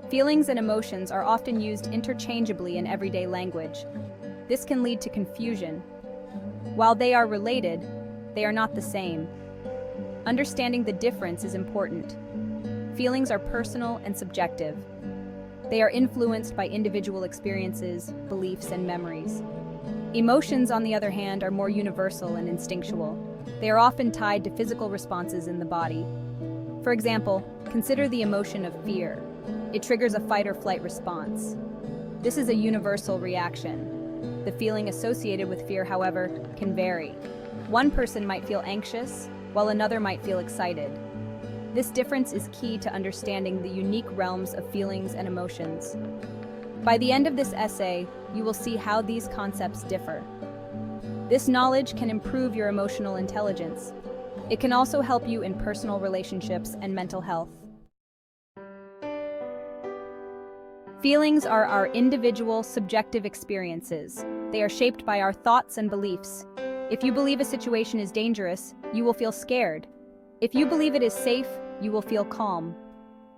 Feelings and emotions are often used interchangeably in everyday language. This can lead to confusion. While they are related, they are not the same. Understanding the difference is important. Feelings are personal and subjective. They are influenced by individual experiences, beliefs, and memories. Emotions, on the other hand, are more universal and instinctual. They are often tied to physical responses in the body. For example, consider the emotion of fear. It triggers a fight or flight response. This is a universal reaction. The feeling associated with fear, however, can vary. One person might feel anxious, while another might feel excited. This difference is key to understanding the unique realms of feelings and emotions. By the end of this essay, you will see how these concepts differ. This knowledge can improve your emotional intelligence. It can also help you in personal relationships and mental health. Feelings are our individual, subjective experiences. They are shaped by our thoughts and beliefs. If you believe a situation is dangerous, you will feel scared. If you believe it is safe, you will feel calm.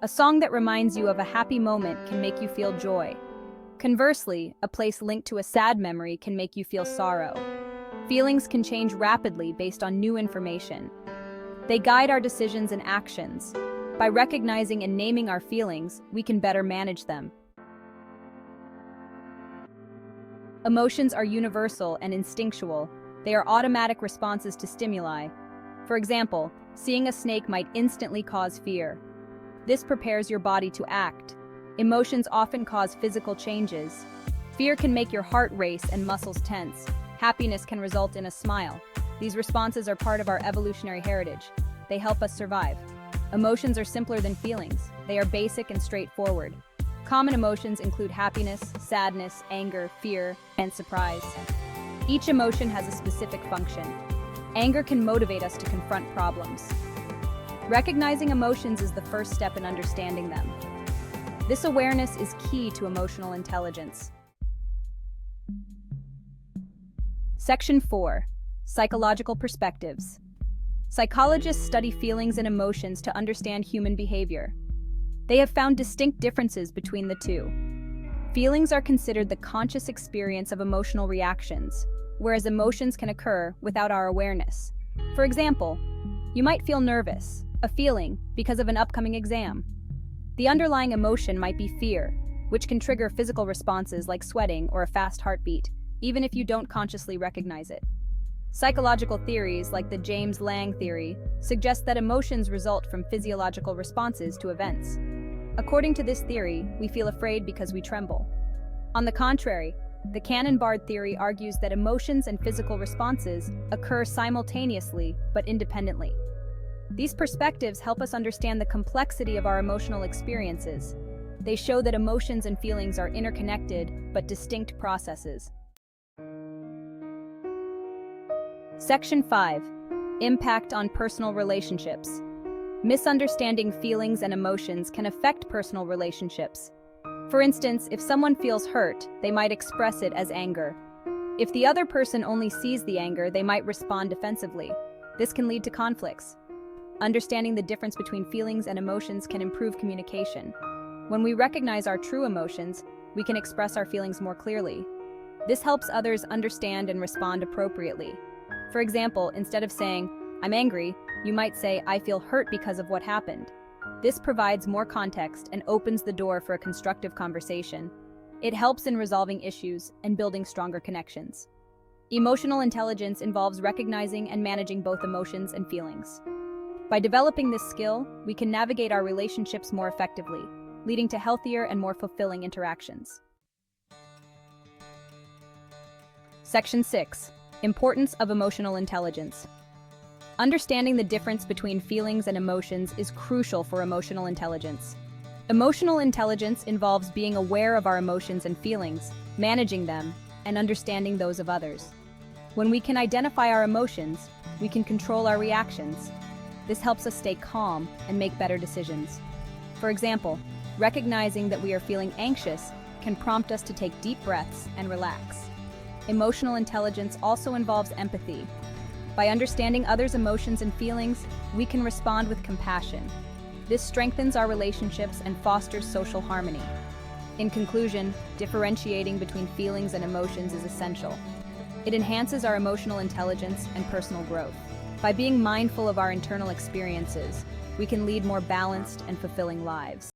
A song that reminds you of a happy moment can make you feel joy. Conversely, a place linked to a sad memory can make you feel sorrow. Feelings can change rapidly based on new information. They guide our decisions and actions. By recognizing and naming our feelings, we can better manage them. Emotions are universal and instinctual. They are automatic responses to stimuli. For example, seeing a snake might instantly cause fear. This prepares your body to act. Emotions often cause physical changes. Fear can make your heart race and muscles tense. Happiness can result in a smile. These responses are part of our evolutionary heritage. They help us survive. Emotions are simpler than feelings. They are basic and straightforward. Common emotions include happiness, sadness, anger, fear, and surprise. Each emotion has a specific function. Anger can motivate us to confront problems. Recognizing emotions is the first step in understanding them. This awareness is key to emotional intelligence. Section 4. Psychological perspectives. Psychologists study feelings and emotions to understand human behavior. They have found distinct differences between the two. Feelings are considered the conscious experience of emotional reactions, whereas emotions can occur without our awareness. For example, you might feel nervous, a feeling, because of an upcoming exam. The underlying emotion might be fear, which can trigger physical responses like sweating or a fast heartbeat, even if you don't consciously recognize it. Psychological theories like the James Lange theory suggest that emotions result from physiological responses to events. According to this theory, we feel afraid because we tremble. On the contrary, the Cannon-Bard theory argues that emotions and physical responses occur simultaneously but independently. These perspectives help us understand the complexity of our emotional experiences. They show that emotions and feelings are interconnected but distinct processes. Section 5. Impact on personal relationships. Misunderstanding feelings and emotions can affect personal relationships. For instance, if someone feels hurt, they might express it as anger. If the other person only sees the anger, they might respond defensively. This can lead to conflicts. Understanding the difference between feelings and emotions can improve communication. When we recognize our true emotions, we can express our feelings more clearly. This helps others understand and respond appropriately. For example, instead of saying, "I'm angry," you might say, "I feel hurt because of what happened." This provides more context and opens the door for a constructive conversation. It helps in resolving issues and building stronger connections. Emotional intelligence involves recognizing and managing both emotions and feelings. By developing this skill, we can navigate our relationships more effectively, leading to healthier and more fulfilling interactions. Section 6. Importance of emotional intelligence. Understanding the difference between feelings and emotions is crucial for emotional intelligence. Emotional intelligence involves being aware of our emotions and feelings, managing them, and understanding those of others. When we can identify our emotions, we can control our reactions. This helps us stay calm and make better decisions. For example, recognizing that we are feeling anxious can prompt us to take deep breaths and relax. Emotional intelligence also involves empathy. By understanding others' emotions and feelings, we can respond with compassion. This strengthens our relationships and fosters social harmony. In conclusion, differentiating between feelings and emotions is essential. It enhances our emotional intelligence and personal growth. By being mindful of our internal experiences, we can lead more balanced and fulfilling lives.